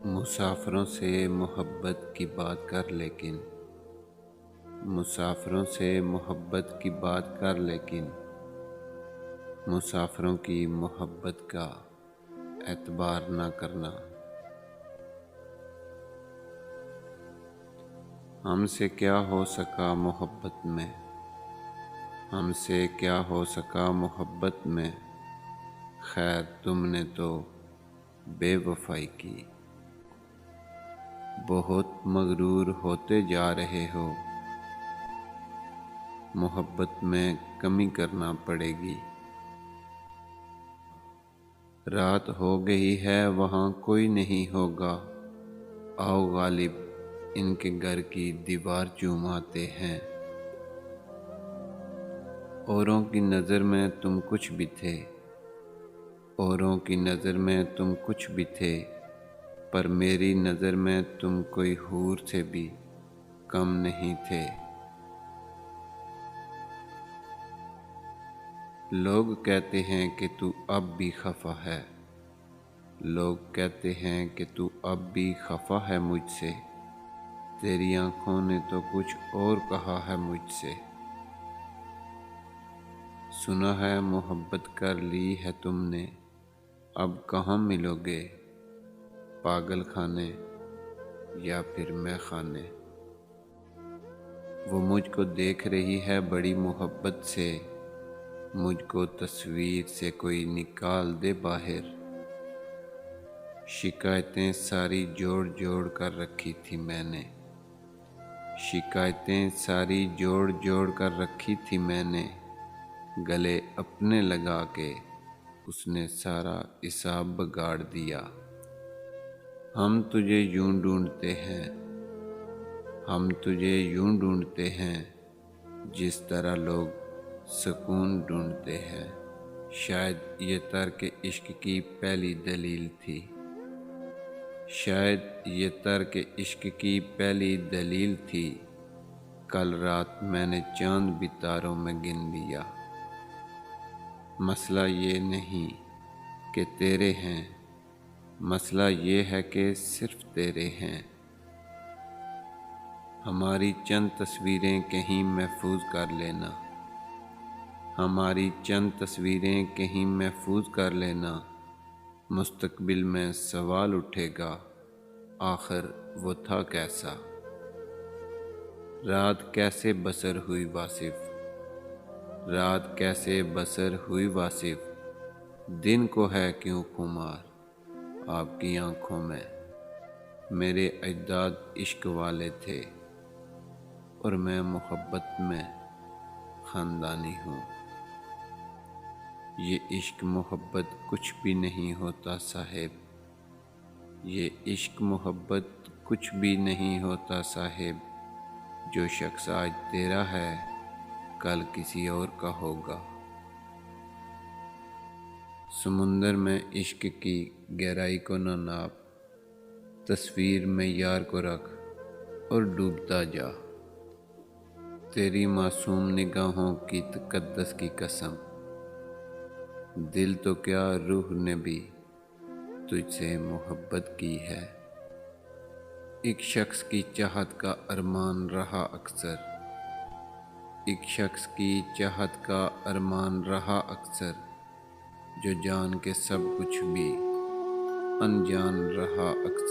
مسافروں سے محبت کی بات کر مسافروں سے محبت کی بات کر مسافروں کی محبت کا اعتبار نہ کرنا۔ ہم سے کیا ہو سکا محبت میں، ہم سے کیا ہو سکا محبت میں، خیر تم نے تو بے وفائی کی۔ بہت مغرور ہوتے جا رہے ہو، محبت میں کمی کرنا پڑے گی۔ رات ہو گئی ہے وہاں کوئی نہیں ہوگا، آؤ غالب ان کے گھر کی دیوار چوماتے ہیں۔ اوروں کی نظر میں تم کچھ بھی تھے، اوروں کی نظر میں تم کچھ بھی تھے، پر میری نظر میں تم کوئی حور سے بھی کم نہیں تھے۔ لوگ کہتے ہیں کہ تو اب بھی خفا ہے، لوگ کہتے ہیں کہ تو اب بھی خفا ہے مجھ سے، تیری آنکھوں نے تو کچھ اور کہا ہے مجھ سے۔ سنا ہے محبت کر لی ہے تم نے، اب کہاں ملو گے، پاگل خانے یا پھر مے خانے۔ وہ مجھ کو دیکھ رہی ہے بڑی محبت سے، مجھ کو تصویر سے کوئی نکال دے باہر۔ شکایتیں ساری جوڑ جوڑ کر رکھی تھی میں نے، شکایتیں ساری جوڑ جوڑ کر رکھی تھی میں نے، گلے اپنے لگا کے اس نے سارا حساب بگاڑ دیا۔ ہم تجھے یوں ڈھونڈتے ہیں، ہم تجھے یوں ڈھونڈتے ہیں، جس طرح لوگ سکون ڈھونڈتے ہیں۔ شاید یہ ترک عشق کی پہلی دلیل تھی، شاید یہ ترک عشق کی پہلی دلیل تھی، کل رات میں نے چاند بھی تاروں میں گن لیا۔ مسئلہ یہ نہیں کہ تیرے ہیں، مسئلہ یہ ہے کہ صرف تیرے ہیں۔ ہماری چند تصویریں کہیں محفوظ کر لینا، ہماری چند تصویریں کہیں محفوظ کر لینا، مستقبل میں سوال اٹھے گا آخر وہ تھا کیسا۔ رات کیسے بسر ہوئی واصف، رات کیسے بسر ہوئی واصف، دن کو ہے کیوں خمار آپ کی آنکھوں میں۔ میرے اجداد عشق والے تھے اور میں محبت میں خاندانی ہوں۔ یہ عشق محبت کچھ بھی نہیں ہوتا صاحب، یہ عشق محبت کچھ بھی نہیں ہوتا صاحب، جو شخص آج تیرا ہے کل کسی اور کا ہوگا۔ سمندر میں عشق کی گہرائی کو نہ ناپ، تصویر میں یار کو رکھ اور ڈوبتا جا۔ تیری معصوم نگاہوں کی تقدس کی قسم، دل تو کیا روح نے بھی تجھ سے محبت کی ہے۔ ایک شخص کی چاہت کا ارمان رہا اکثر، ایک شخص کی چاہت کا ارمان رہا اکثر، جو جان کے سب کچھ بھی انجان رہا اکثر۔